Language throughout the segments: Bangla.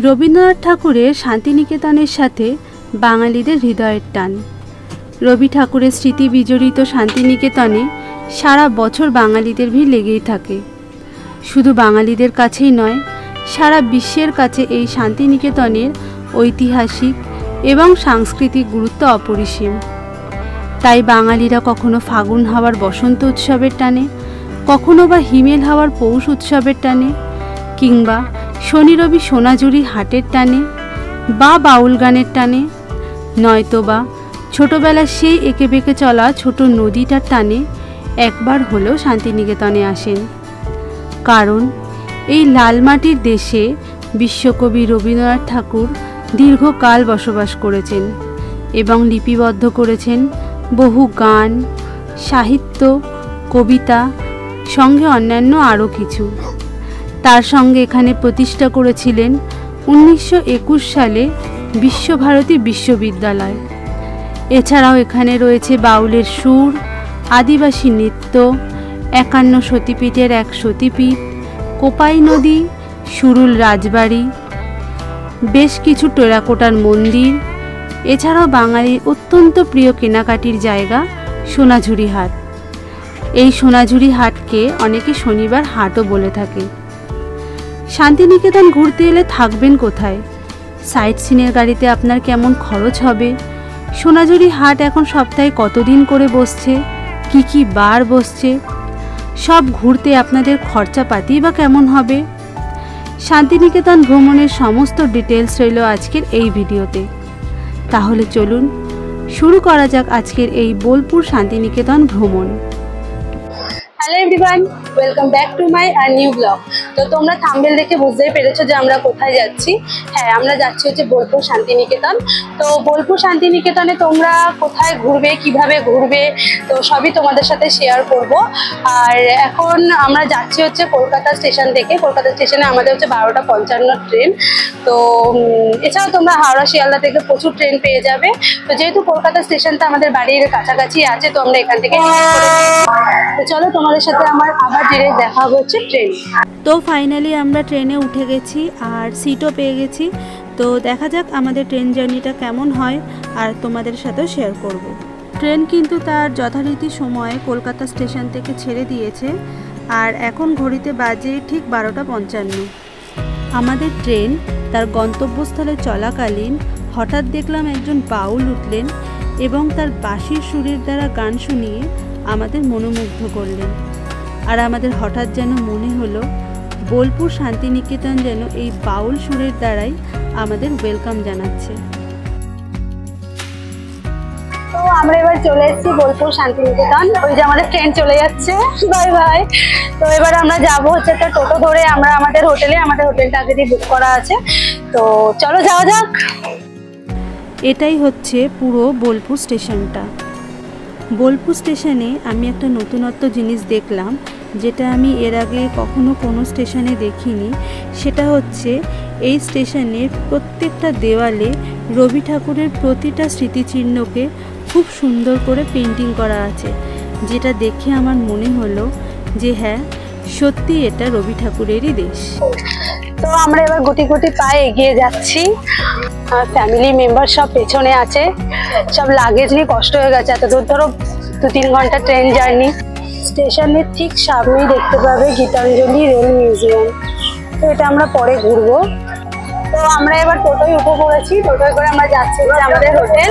রবীন্দ্রনাথ ঠাকুরের শান্তিনিকেতনের সাথে বাঙালিদের হৃদয়ের টান। রবি ঠাকুরের স্মৃতি বিজড়িত শান্তিনিকেতনে সারা বছর বাঙালিদের ভিড় লেগেই থাকে। শুধু বাঙালিদের কাছেই নয়, সারা বিশ্বের কাছে এই শান্তিনিকেতনের ঐতিহাসিক এবং সাংস্কৃতিক গুরুত্ব অপরিসীম। তাই বাঙালিরা কখনো ফাগুন হাওয়ার বসন্ত উৎসবের টানে, কখনো বা হিমেল হাওয়ার পৌষ উৎসবের টানে, কিংবা শনি রবি সোনাঝুরি হাটের টানে বা বাউল গানের টানে, নয়তোবা ছোটোবেলার সেই এঁকে বেঁকে চলা ছোট নদীটার টানে একবার হলেও শান্তিনিকেতনে আসেন। কারণ এই লাল মাটির দেশে বিশ্বকবি রবীন্দ্রনাথ ঠাকুর দীর্ঘকাল বসবাস করেছেন এবং লিপিবদ্ধ করেছেন বহু গান, সাহিত্য, কবিতা, সঙ্গে অন্যান্য আরও কিছু। তার সঙ্গে এখানে প্রতিষ্ঠা করেছিলেন 1921 সালে বিশ্বভারতী বিশ্ববিদ্যালয়। এছাড়াও এখানে রয়েছে বাউলের সুর, আদিবাসী নৃত্য, 51 সতীপীঠের এক সতীপীঠ, কোপাই নদী, সুরুল রাজবাড়ি, বেশ কিছু টেরাকোটার মন্দির। এছাড়াও বাঙালির অত্যন্ত প্রিয় কেনাকাটির জায়গা সোনাঝুরি হাট। এই সোনাঝুরি হাটকে অনেকে শনিবার হাটও বলে থাকে। শান্তিনিকেতন ঘুরতে এলে থাকবেন কোথায়? সাইট সিনের গাড়িতে আপনার কেমন খরচ হবে? সোনাঝুরি হাট এখন সপ্তাহে কতদিন করে বসছে, কি কি বার বসছে, সব ঘুরতে আপনাদের খরচাপাতি বা কেমন হবে? শান্তিনিকেতন ভ্রমণের সমস্ত ডিটেলস রইল আজকের এই ভিডিওতে। তাহলে চলুন শুরু করা যাক আজকের এই বোলপুর শান্তিনিকেতন ভ্রমণ। Hello everyone, welcome back to my new blog. তো তোমরা থাম্বনেল দেখে বুঝতেই পেরেছো যে আমরা কোথায় যাচ্ছি। হ্যাঁ, আমরা যাচ্ছি হচ্ছে বোলপুর শান্তিনিকেতন। তো বোলপুর শান্তিনিকেতনে তোমরা কোথায় ঘুরবে, কিভাবে ঘুরবে, তো সবই তোমাদের সাথে শেয়ার করব। আর এখন আমরা যাচ্ছি হচ্ছে কলকাতা স্টেশন থেকে। কলকাতা স্টেশনে আমাদের হচ্ছে 12:55 ট্রেন। তো এছাড়াও তোমরা হাওড়া শিয়ালদা থেকে প্রচুর ট্রেন পেয়ে যাবে। তো যেহেতু কলকাতা স্টেশনটা আমাদের বাড়ির কাছাকাছি আছে, তো আমরা এখান থেকে তো চলো তোমাদের সাথে আমার আবার ডিরেক্ট দেখা হচ্ছে ট্রেন। তো ফাইনালি আমরা ট্রেনে উঠে গেছি আর সিটও পেয়ে গেছি। তো দেখা যাক আমাদের ট্রেন জার্নিটা কেমন হয়, আর তোমাদের সাথেও শেয়ার করব। ট্রেন কিন্তু তার যথারীতি সময়ে কলকাতা স্টেশন থেকে ছেড়ে দিয়েছে, আর এখন ঘড়িতে বাজে ঠিক 12:55। আমাদের ট্রেন তার গন্তব্যস্থলে চলাকালীন হঠাৎ দেখলাম একজন বাউল উঠলেন এবং তার বাঁশির সুরের দ্বারা গান শুনিয়ে আমাদের মনোমুগ্ধ করলেন। আর আমাদের হঠাৎ যেন মনে হলো বোলপুর শান্তিনিকেতন যেন এই বাউল সুরের দ্বারাই আমাদের ওয়েলকাম জানাচ্ছে। তো আমরা এবার চলে এসেছি বোলপুর শান্তিনিকেতন। ওই যে আমাদের ট্রেন চলে যাচ্ছে, বাই বাই। তো এবার আমরা যাবো হচ্ছে একটা টোটো ধরে আমরা আমাদের হোটেলে। আমাদের হোটেলটা আগে দিয়ে বুক করা আছে, তো চলো যাওয়া যাক। এটাই হচ্ছে পুরো বোলপুর স্টেশনটা। বোলপুর স্টেশনে আমি একটা নতুনত্ব জিনিস দেখলাম, যেটা আমি এর আগে কখনো কোনো স্টেশনে দেখিনি। সেটা হচ্ছে এই স্টেশনের প্রত্যেকটা দেওয়ালে রবি ঠাকুরের প্রতিটা স্মৃতিচিহ্নকে খুব সুন্দর করে পেন্টিং করা আছে, যেটা দেখে আমার মনে হলো যে হ্যাঁ, সত্যি এটা রবি ঠাকুরেরই দেশ। তো আমরা এবার গুটি গুটি পায়ে এগিয়ে যাচ্ছি। ফ্যামিলি মেম্বার সব পেছনে আছে, সব লাগেজ নিয়ে কষ্ট হয়ে গেছে। এত দূর ধরো 2-3 ঘন্টা ট্রেন জার্নি। স্টেশনের ঠিক সামনেই দেখতে পাবে গীতাঞ্জলি রেল মিউজিয়াম। তো এটা আমরা পরে ঘুরবো। তো আমরা এবার টোটোয় উঠে পড়েছি। টোটোয় করে আমরা যাচ্ছি আমাদের হোটেল।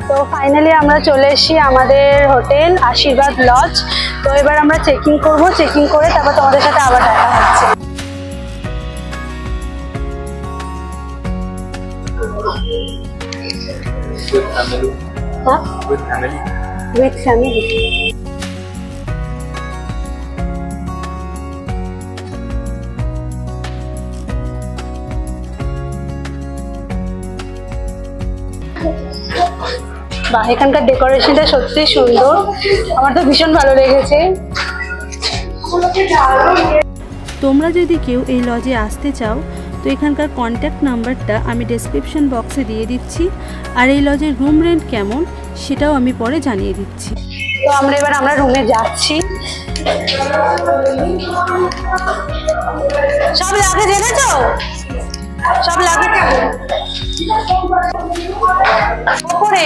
তো ফাইনালি আমরা চলে এসেছি আমাদের হোটেল আশীর্বাদ লজ। তো এবার আমরা চেকিং করব, চেকিং করে তারপর তোমাদের সাথে আবার দেখা হচ্ছে। With family. বাহ, এখানকার ডেকোরেশনটা সত্যি সুন্দর, আমার তো ভীষণ ভালো লেগেছে। তোমরা যদি কেউ এই লজে আসতে চাও তো এখানকার কন্ট্যাক্ট নাম্বারটা আমি ডেসক্রিপশন বক্সে দিয়ে দিচ্ছি, আর এই লজের রুম রেন্ট কেমন সেটাও আমি পরে জানিয়ে দিচ্ছি। তো আমরা রুমে যাচ্ছি। সব লাগে জেনেছো, সব লাগে ওপরে।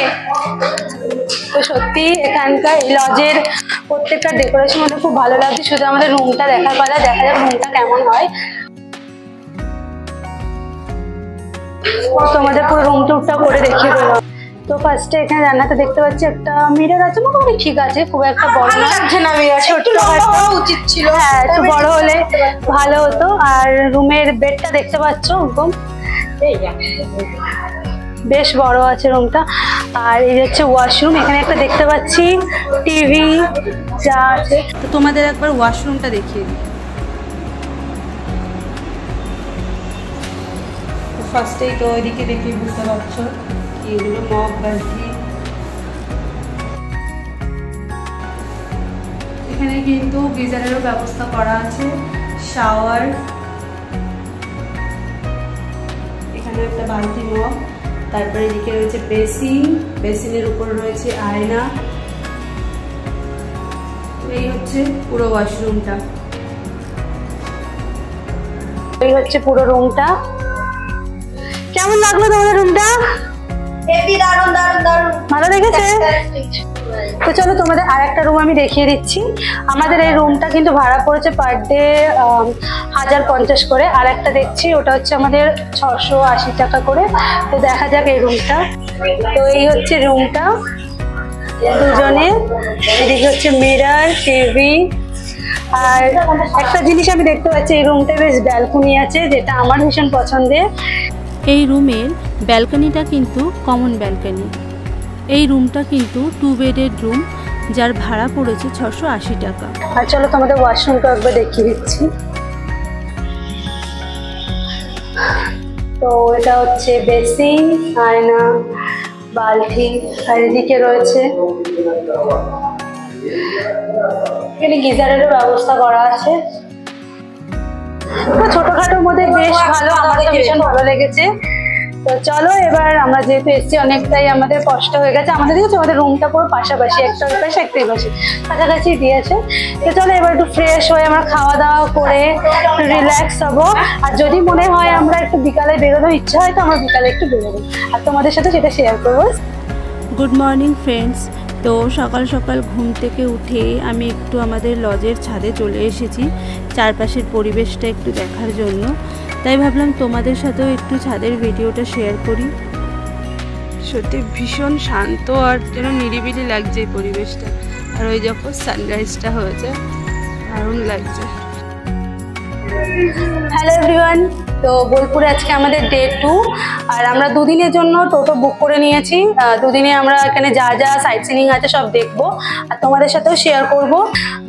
তো সত্যি এখানকার লজের প্রত্যেকটা ডেকোরেশন আমাদের খুব ভালো লাগছে। শুধু আমাদের রুমটা দেখার পালা, দেখা যাক রুমটা কেমন হয়। তোমাদের পুরো রুম টুরটা করে দেখিয়ে দেবো। তো ফার্স্টে এখানে রান্নাতে দেখতে পাচ্ছি একটা মিরর আছে, মোটামুটি ঠিক আছে, খুব একটা বড় লাগছে না মিরর, ছোট হওয়া উচিত ছিল। হ্যাঁ, একটু বড় হলে ভালো হতো। আর রুমের বেডটা দেখতে পাচ্ছ একদম বেশ বড় আছে রুমটা। আর এই হচ্ছে ওয়াশরুম, এখানে একটা দেখতে পাচ্ছি টিভি যা আছে। তো তোমাদের একবার ওয়াশরুমটা দেখিয়ে দিই। ফার্স্টেই তো ওইদিকে দেখে বুঝতে পারছো এগুলো মগ বালতি। এখানে কিন্তু গিজারেরও ব্যবস্থা করা আছে, শাওয়ার, এখানে একটা বালতি মগ, তারপরে এদিকে রয়েছে বেসিন, বেসিনের উপর রয়েছে আয়না। এই হচ্ছে পুরো ওয়াশরুমটা। এই হচ্ছে পুরো রুমটা। কেমন লাগলো তোমাদের রুমটা? ভালো লেগেছে? তো চলো তোমাদের আর একটা রুম আমি দেখিয়ে দিচ্ছি। আমাদের এই রুমটা কিন্তু ভাড়া পড়েছে পার ডে 1050 করে। আর একটা দেখছি ওটা হচ্ছে আমাদের 680 টাকা করে। তো দেখা যাক এই রুমটা। তো এই হচ্ছে রুমটা দুজনে। এদিকে হচ্ছে মিরর, টিভি। আর একটা জিনিস আমি দেখতে পাচ্ছি, এই রুমটা বেশ ব্যালকনি আছে, যেটা আমার ভীষণ পছন্দের। এই রুমের ব্যালকনিটা কিন্তু কমন ব্যালকনি। এই রুমটা কিন্তু 2 বেডের রুম, যার ভাড়া পড়েছে 680 টাকা। আর চলো তোমাদের ওয়াশরুমটা একবার দেখিয়ে দিচ্ছি। তো এটা হচ্ছে বেসিন, আয়না, বালতি, আর এদিকে রয়েছে এখানে গিজারেরও ব্যবস্থা করা আছে। ছোটখাটোর মধ্যে বেশ ভালো, আমার তো ভীষণ ভালো লেগেছে। তো চলো এবার আমরা যেহেতু এসেছি অনেকটাই আমাদের কষ্ট হয়ে গেছে। আমাদের দেখেছি আমাদের রুমটা পুরো পাশাপাশি, একটা ওই পাশে একটা এই পাশে, কাছাকাছি দিয়েছে। তো চলো এবার একটু ফ্রেশ হয়ে আমরা খাওয়া দাওয়া করে একটু রিল্যাক্স হবো। আর যদি মনে হয় আমরা একটু বিকালে বেরোনোর ইচ্ছা হয় তো আমরা বিকালে একটু বেরোবো, আর তোমাদের সাথে সেটা শেয়ার করবো। Good morning friends. তো সকাল সকাল ঘুম থেকে উঠে আমি একটু আমাদের লজের ছাদে চলে এসেছি চারপাশের পরিবেশটা একটু দেখার জন্য। তাই ভাবলাম তোমাদের সাথেও একটু ছাদের ভিডিওটা শেয়ার করি। সত্যি ভীষণ শান্ত আর যেন নিরিবিলি লাগছে এই পরিবেশটা। আর ওই যখন সানরাইজটা হয়েছে দারুণ লাগছে। হ্যালো এভরিওয়ান, তো বোলপুরে আজকে আমাদের ডে 2। আর আমরা দুদিনের জন্য টোটো বুক করে নিয়েছি। দুদিনে আমরা এখানে যা যা সাইট সিনিং আছে সব দেখবো আর তোমাদের সাথেও শেয়ার করব।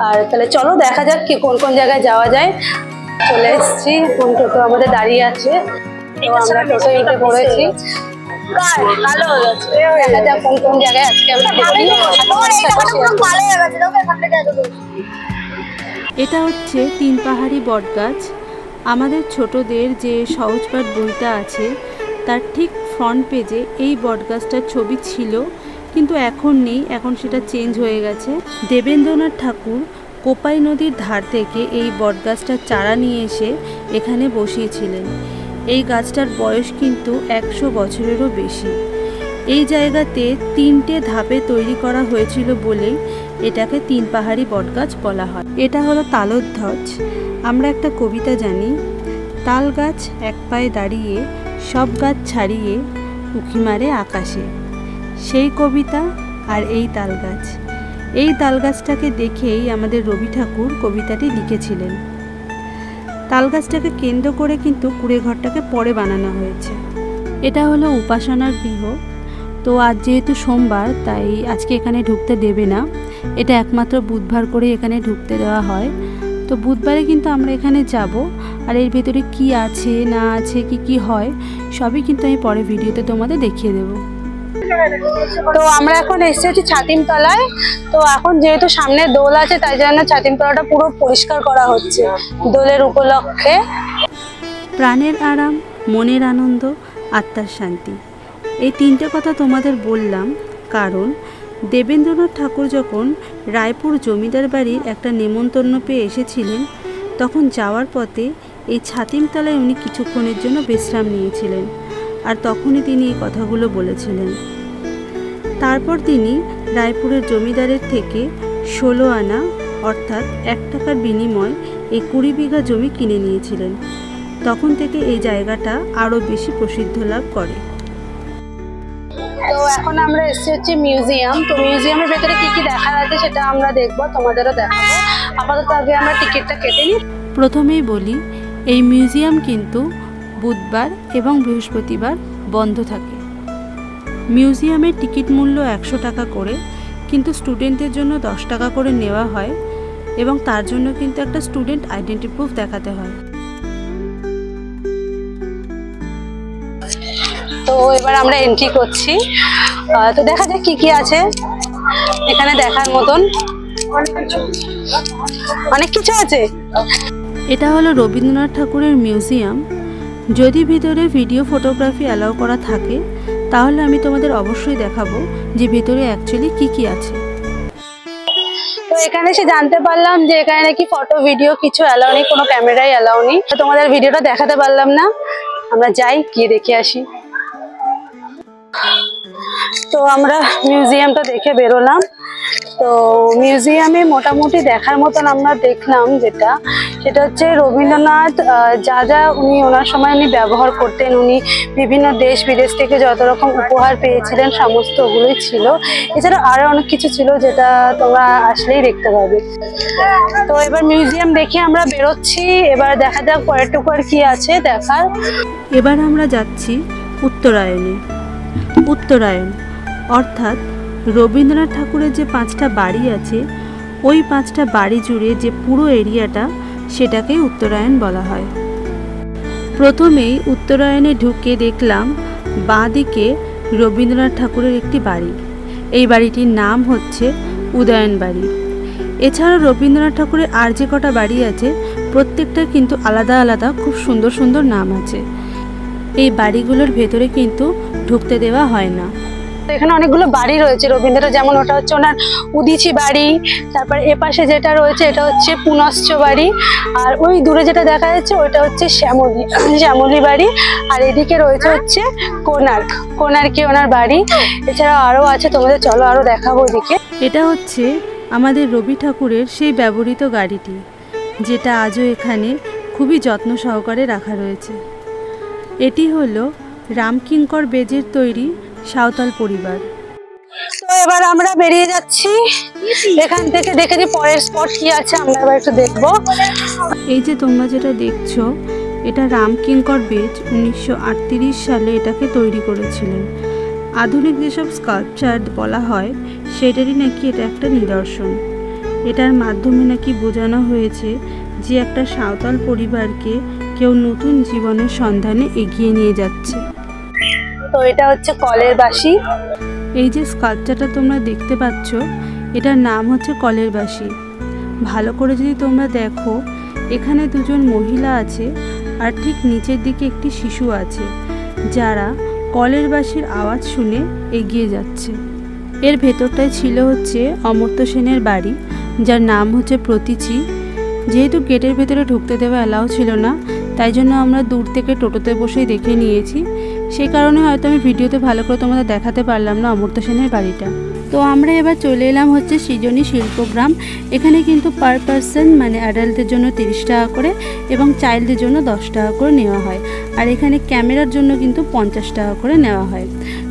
আর তাহলে চলো দেখা যাক কি কোন কোন জায়গায় যাওয়া যায়। চলে এসেছি, কোন টোটো আমাদের দাঁড়িয়ে আছে, তো আমরা টোটো উঠে পড়েছি। ভালো হয়েছে, দেখা যাক কোন কোন জায়গায় আজকে আমরা এটা হচ্ছে 3 পাহাড়ি বটগাছ। আমাদের ছোটদের যে সহজপাঠ বইটা আছে তার ঠিক ফ্রন্ট পেজে এই বটগাছটার ছবি ছিল, কিন্তু এখন নেই, এখন সেটা চেঞ্জ হয়ে গেছে। দেবেন্দ্রনাথ ঠাকুর কোপাই নদীর ধার থেকে এই বটগাছটার চারা নিয়ে এসে এখানে বসিয়েছিলেন। এই গাছটার বয়স কিন্তু 100 বছরেরও বেশি। এই জায়গাতে 3টে ধাপে তৈরি করা হয়েছিল বলেই এটাকে 3 পাহাড়ি বটগাছ বলা হয়। এটা হলো তালধ্বজ। আমরা একটা কবিতা জানি, তাল গাছ এক পায়ে দাঁড়িয়ে সব গাছ ছাড়িয়ে উঁকি মারে আকাশে। সেই কবিতা আর এই তাল গাছ। এই তাল গাছটাকে দেখেই আমাদের রবি ঠাকুর কবিতাটি লিখেছিলেন। তাল গাছটাকে কেন্দ্র করে কিন্তু কুঁড়েঘরটাকে পরে বানানো হয়েছে। এটা হলো উপাসনার গৃহ। তো আজ যেহেতু সোমবার তাই আজকে এখানে ঢুকতে দেবে না, এটা একমাত্র বুধবার করে এখানে ঢুকতে দেওয়া হয়। তো বুধবারে কিন্তু আমরা এখানে যাব, আর এর ভেতরে কি আছে না আছে কি কি হয় সবই কিন্তু আমি পরে ভিডিওতে তোমাদের দেখিয়ে দেবো। তো আমরা এখন এসেছি হচ্ছে ছাতিমতলায়। তো এখন যেহেতু সামনে দোল আছে তাই জন্য ছাতিমতলাটা পুরো পরিষ্কার করা হচ্ছে দোলের উপলক্ষে। প্রাণের আরাম, মনের আনন্দ, আত্মার শান্তি, এই 3টে কথা তোমাদের বললাম কারণ দেবেন্দ্রনাথ ঠাকুর যখন রায়পুর জমিদার বাড়ির একটা নেমন্তন্ন পেয়ে এসেছিলেন, তখন যাওয়ার পথে এই ছাতিমতলায় উনি কিছুক্ষণের জন্য বিশ্রাম নিয়েছিলেন, আর তখনই তিনি এই কথাগুলো বলেছিলেন। তারপর তিনি রায়পুরের জমিদারের থেকে 16 আনা অর্থাৎ 1 টাকার বিনিময় এই 20 বিঘা জমি কিনে নিয়েছিলেন। তখন থেকে এই জায়গাটা আরও বেশি প্রসিদ্ধ লাভ করে। তো এখন আমরা এসেছি হচ্ছে মিউজিয়াম। তো মিউজিয়ামের ভেতরে কি কি দেখার আছে সেটা আমরা দেখবো, তোমাদেরও দেখাবো। আপাতত আগে আমরা টিকিটটা কেটে নিই। প্রথমেই বলি, এই মিউজিয়াম কিন্তু বুধবার এবং বৃহস্পতিবার বন্ধ থাকে। মিউজিয়ামের টিকিট মূল্য 100 টাকা করে, কিন্তু স্টুডেন্টদের জন্য 10 টাকা করে নেওয়া হয় এবং তার জন্য কিন্তু একটা স্টুডেন্ট আইডেন্টি প্রুফ দেখাতে হয়। তো এবার আমরা এন্ট্রি করছি। তো দেখা যাক কি কি আছে এখানে দেখার মতন। অনেক কিছু আছে। এটা হলো রবীন্দ্রনাথ ঠাকুরের মিউজিয়াম। যদি ভিতরে ভিডিও ফটোগ্রাফি অ্যালাউ করা থাকে তাহলে আমি তোমাদের অবশ্যই দেখাবো যে ভিতরে অ্যাকচুয়ালি কি কি আছে। তো এখানে এসে জানতে পারলাম যে এখানে নাকি ফটো ভিডিও কিছু অ্যালাউ নেই, কোনো ক্যামেরাই অ্যালাউ নেই। তোমাদের ভিডিওটা দেখাতে পারলাম না, আমরা যাই গিয়ে দেখে আসি। তো আমরা মিউজিয়ামটা দেখে বেরোলাম। তো মিউজিয়ামে মোটামুটি দেখার মতন আমরা দেখলাম সেটা হচ্ছে রবীন্দ্রনাথ যা যা ওনার সময় উনি ব্যবহার করতেন, উনি বিভিন্ন দেশ বিদেশ থেকে যত রকম উপহার পেয়েছিলেন সমস্ত ওগুলোই ছিল। এছাড়া আরো অনেক কিছু ছিল যেটা তোমরা আসলেই দেখতে পাবে। তো এবার মিউজিয়াম দেখে আমরা বেরোচ্ছি। এবার দেখা যাক পরের টুকু আর কি আছে দেখার। এবার আমরা যাচ্ছি উত্তরায়ণে। উত্তরায়ণ অর্থাৎ রবীন্দ্রনাথ ঠাকুরের যে 5টা বাড়ি আছে, ওই 5টা বাড়ি জুড়ে যে পুরো এরিয়াটা সেটাকেই উত্তরায়ণ বলা হয়। প্রথমেই উত্তরায়ণে ঢুকে দেখলাম বাঁ দিকে রবীন্দ্রনাথ ঠাকুরের একটি বাড়ি। এই বাড়িটির নাম হচ্ছে উদয়ন বাড়ি। এছাড়াও রবীন্দ্রনাথ ঠাকুরের আর যে কটা বাড়ি আছে প্রত্যেকটার কিন্তু আলাদা আলাদা খুব সুন্দর সুন্দর নাম আছে। এই বাড়িগুলোর ভেতরে কিন্তু ঢুকতে দেওয়া হয় না। এখানে অনেকগুলো বাড়ি রয়েছে রবীন্দ্রনাথ, যেমন ওটা হচ্ছে ওনার উদিচি বাড়ি, তারপর এপাশে যেটা রয়েছে এটা হচ্ছে পুনশ্চ বাড়ি, আর ওই দূরে যেটা দেখা যাচ্ছে ওইটা হচ্ছে শ্যামলী বাড়ি, আর এদিকে রয়েছে হচ্ছে কোণার্কে ওনার বাড়ি। এছাড়াও আরো আছে, তোমাদের চলো আরো দেখাবো ওদিকে। এটা হচ্ছে আমাদের রবি ঠাকুরের সেই ব্যবহৃত গাড়িটি, যেটা আজও এখানে খুবই যত্ন সহকারে রাখা রয়েছে। এটি হলো রামকিঙ্কর বেজের তৈরি সাঁওতাল পরিবার। তো এবার আমরা বেরিয়ে যাচ্ছি এখান থেকে। দেখেছি পরের স্পট কি আছে আমরা এবার একটু দেখবো। এই যে তোমরা যেটা দেখছো এটা রামকিঙ্কর বেজ 1938 সালে এটাকে তৈরি করেছিলেন। আধুনিক যেসব স্কাল্পচার বলা হয় সেটারই নাকি এটা একটা নিদর্শন। এটার মাধ্যমে নাকি বোঝানো হয়েছে যে একটা সাঁওতাল পরিবারকে কেউ নতুন জীবনের সন্ধানে এগিয়ে নিয়ে যাচ্ছে। তো এটা হচ্ছে কলের বাঁশি। এই যে স্কাল্পচারটা তোমরা দেখতে পাচ্ছ এটার নাম হচ্ছে কলের বাঁশি। ভালো করে যদি তোমরা দেখো এখানে দুজন মহিলা আছে আর ঠিক নিচের দিকে একটি শিশু আছে, যারা কলের বাঁশির আওয়াজ শুনে এগিয়ে যাচ্ছে। এর ভেতরটায় ছিল হচ্ছে অমর্ত্য সেনের বাড়ি, যার নাম হচ্ছে প্রতীচি। যেহেতু গেটের ভেতরে ঢুকতে দেওয়া অ্যালাউ ছিল না, তাই জন্য আমরা দূর থেকে টোটোতে বসেই দেখে নিয়েছি। সেই কারণে হয়তো আমি ভিডিওতে ভালো করে তোমাদের দেখাতে পারলাম না অমর্ত্য সেনের বাড়িটা। তো আমরা এবার চলে এলাম হচ্ছে সৃজনী শিল্পগ্রাম। এখানে কিন্তু পার পারসন মানে অ্যাডাল্টদের জন্য 30 টাকা করে এবং চাইল্ডদের জন্য 10 টাকা করে নেওয়া হয়, আর এখানে ক্যামেরার জন্য কিন্তু 50 টাকা করে নেওয়া হয়।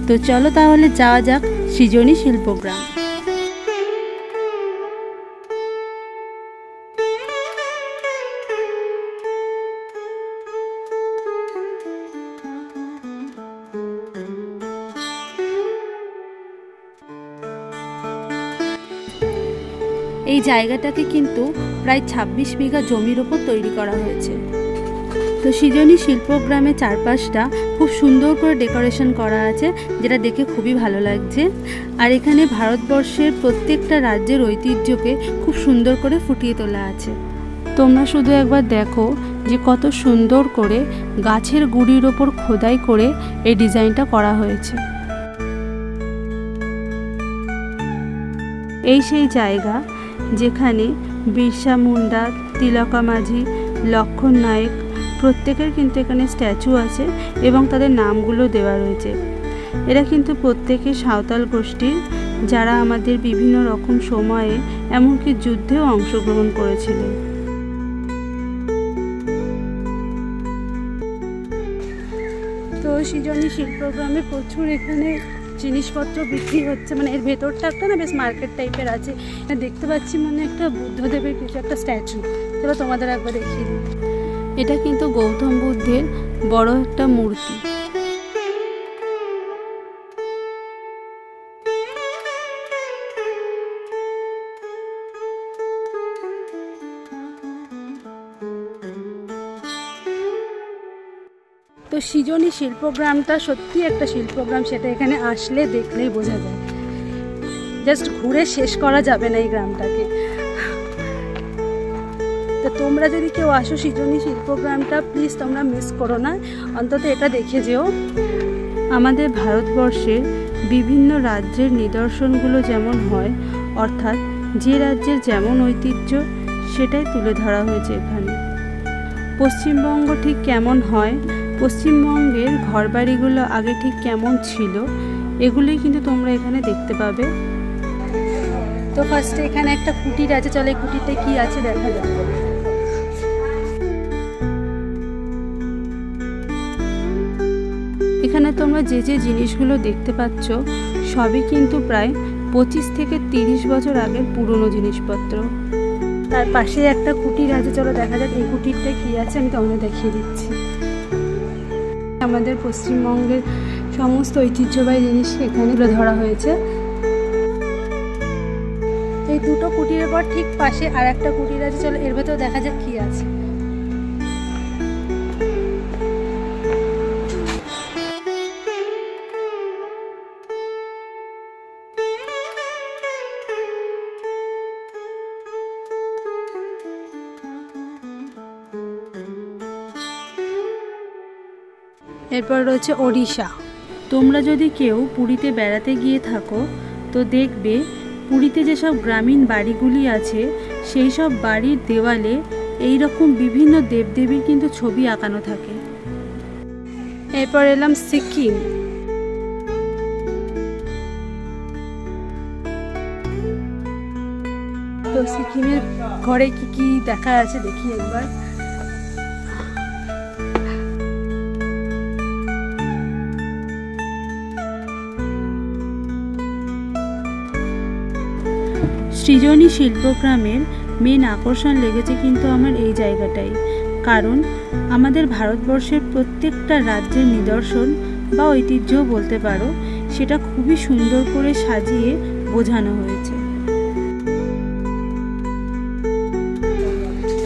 তো চলো তাহলে যাওয়া যাক সৃজনী শিল্পগ্রাম। এই জায়গাটাকে কিন্তু প্রায় 26 বিঘা জমির ওপর তৈরি করা হয়েছে। তো সৃজনী শিল্পগ্রামের চারপাশটা খুব সুন্দর করে ডেকোরেশন করা আছে, যেটা দেখে খুবই ভালো লাগছে। আর এখানে ভারতবর্ষের প্রত্যেকটা রাজ্যের ঐতিহ্যকে খুব সুন্দর করে ফুটিয়ে তোলা আছে। তোমরা শুধু একবার দেখো যে কত সুন্দর করে গাছের গুঁড়ির ওপর খোদাই করে এই ডিজাইনটা করা হয়েছে। এই সেই জায়গা যেখানে বিরসা মুন্ডা, তিলকা মাঝি, লক্ষণ নায়ক প্রত্যেকের কিন্তু এখানে স্ট্যাচু আছে এবং তাদের নামগুলো দেওয়া রয়েছে। এরা কিন্তু প্রত্যেকে সাঁওতাল গোষ্ঠীর, যারা আমাদের বিভিন্ন রকম সময়ে এমনকি যুদ্ধেও অংশগ্রহণ করেছিল। তো সৃজনী শিল্পগ্রামে প্রচুর এখানে জিনিসপত্র বিক্রি হচ্ছে, মানে এর ভেতরটা একটা না বেশ মার্কেট টাইপের আছে। দেখতে পাচ্ছি মানে একটা বুদ্ধদেবের কিছু একটা স্ট্যাচু, চলো তোমাদের একবার দেখিয়ে দিই। এটা কিন্তু গৌতম বুদ্ধের বড় একটা মূর্তি। তো সৃজনী শিল্পগ্রামটা সত্যি একটা শিল্পগ্রাম, সেটা এখানে আসলে দেখলেই বোঝা যায়। জাস্ট ঘুরে শেষ করা যাবে না এই গ্রামটাকে। তো তোমরা যদি কেউ আসো সৃজনী শিল্পগ্রামটা, প্লিজ তোমরা মিস করো না, অন্তত এটা দেখে যেও। আমাদের ভারতবর্ষের বিভিন্ন রাজ্যের নিদর্শনগুলো যেমন হয়, অর্থাৎ যে রাজ্যের যেমন ঐতিহ্য সেটাই তুলে ধরা হয়েছে এখানে। পশ্চিমবঙ্গ ঠিক কেমন হয়, পশ্চিমবঙ্গের ঘরবাড়িগুলো আগে ঠিক কেমন ছিল, এগুলোই কিন্তু তোমরা এখানে দেখতে পাবে। তো ফার্স্টে এখানে একটা কুটির আছে, চলো এই কুটিরটা কি আছে দেখা যাক। এখানে তোমরা যে যে জিনিসগুলো দেখতে পাচ্ছ সবই কিন্তু প্রায় 25 থেকে 30 বছর আগের পুরনো জিনিসপত্র। তার পাশে একটা কুটির আছে, চলো দেখা যাক এই কুটিরটা কি আছে, আমি তোমাদের দেখিয়ে দিচ্ছি। আমাদের পশ্চিমবঙ্গের সমস্ত ঐতিহ্যবাহী জিনিস এখানে ধরা হয়েছে। এই দুটো কুটিরের পর ঠিক পাশে আর একটা কুটির আছে, চলো এর ভেতর দেখা যাক কি আছে। এরপর রয়েছে ওড়িশা। তোমরা যদি কেউ পুরীতে বেড়াতে গিয়ে থাকো তো দেখবে পুরীতে যেসব গ্রামীণ বাড়িগুলি আছে সেই সব বাড়ির দেওয়ালে এই রকম বিভিন্ন দেবদেবীর কিন্তু ছবি আঁকানো থাকে। এরপর এলাম সিকিম। তো সিকিমের ঘরে কি কি দেখা আছে দেখি একবার। সৃজনী শিল্পগ্রামের মেন আকর্ষণ লেগেছে কিন্তু আমার এই জায়গাটাই, কারণ আমাদের ভারতবর্ষের প্রত্যেকটা রাজ্যের নিদর্শন বা ঐতিহ্য বলতে পারো, সেটা খুবই সুন্দর করে সাজিয়ে বোঝানো হয়েছে।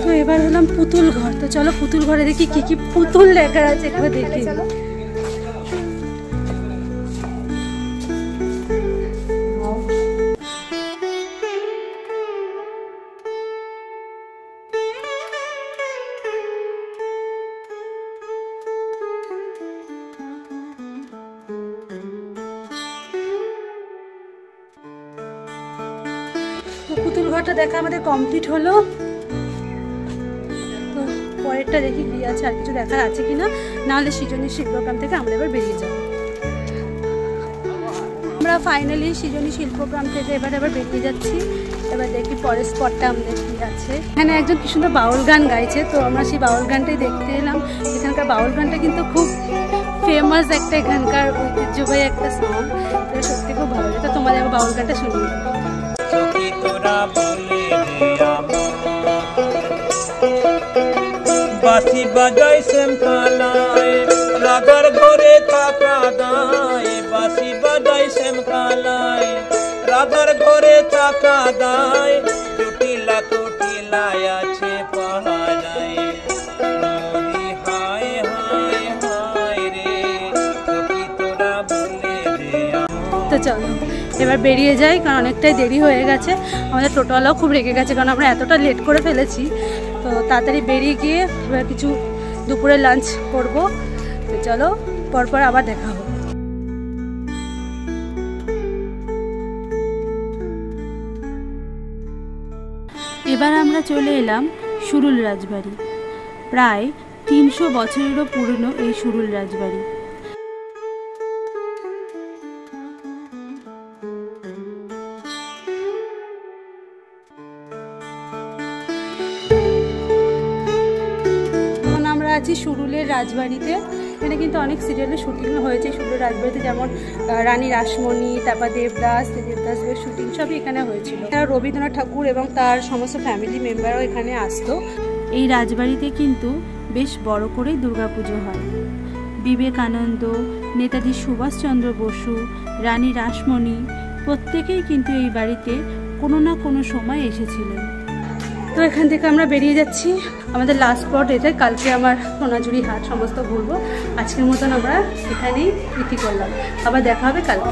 তো এবার হলাম পুতুল ঘর। তো চলো পুতুল ঘরে দেখি কি কি পুতুল লেখা আছে একবার দেখি। পুতুল ঘরটা দেখা আমাদের কমপ্লিট হলো। তো পরেরটা দেখি কি আছে, আর কিছু দেখার আছে কিনা, নাহলে সৃজনী শিল্পগ্রাম থেকে আমরা এবার বেরিয়ে যাব। আমরা ফাইনালি সৃজনী শিল্পগ্রাম থেকে এবার বেরিয়ে যাচ্ছি। এবার দেখি পরের স্পটটা আমাদের কি আছে। এখানে একজন কি সুন্দর বাউল গান গাইছে, তো আমরা সেই বাউল গানটাই দেখতে এলাম। এখানকার বাউল গানটা কিন্তু খুব ফেমাস একটা, এখানকার ঐতিহ্যবাহী একটা সং, তো সত্যি খুব ভালো লাগে। তো তোমাদের বাউল গানটা শুনিয়ে বাঁশি বাজাই শ্যাম কালায় রাধার ঘরে থাকা দায়, বাঁশি বাজাই শ্যাম কালায় রাধার ঘরে থাকা দায়, কুটিলা কুটিলায় আছে পাহাড়ায় মরি হায় হায় হায় রে সখী তোরা বলে দে। তো চলো এবার বেরিয়ে যাই, কারণ অনেকটাই দেরি হয়ে গেছে। আমাদের টোটোওয়ালাও খুব রেগে গেছে, কারণ আমরা এতটা লেট করে ফেলেছি। তো তাড়াতাড়ি বেরিয়ে গিয়ে এবার কিছু দুপুরে লাঞ্চ করব। তো চলো পরপর আবার দেখা হবে। এবার আমরা চলে এলাম সুরুল রাজবাড়ি। প্রায় 300 বছরেরও পুরনো এই সুরুল রাজবাড়ি। আমরা আছি সুরুলের রাজবাড়িতে। এখানে কিন্তু অনেক সিরিয়ালের শুটিংও হয়েছে সুরুলের রাজবাড়িতে, যেমন রানী রাসমণি, তারপর দেবদাসের শুটিং সবই এখানে হয়েছিল। রবীন্দ্রনাথ ঠাকুর এবং তার সমস্ত ফ্যামিলি মেম্বারও এখানে আসতো। এই রাজবাড়িতে কিন্তু বেশ বড় করেই দুর্গাপুজো হয়। বিবেকানন্দ, নেতাজি সুভাষচন্দ্র বসু, রানী রাসমণি প্রত্যেকেই কিন্তু এই বাড়িতে কোনো না কোনো সময় এসেছিলেন। তো এখান থেকে আমরা বেরিয়ে যাচ্ছি। আমাদের লাস্ট স্পট এটাই। কালকে আমার সোনাঝুরি হাট সমস্ত ঘুরবো। আজকের মতন আমরা এখানেই ইতি করলাম। আবার দেখা হবে কালকে।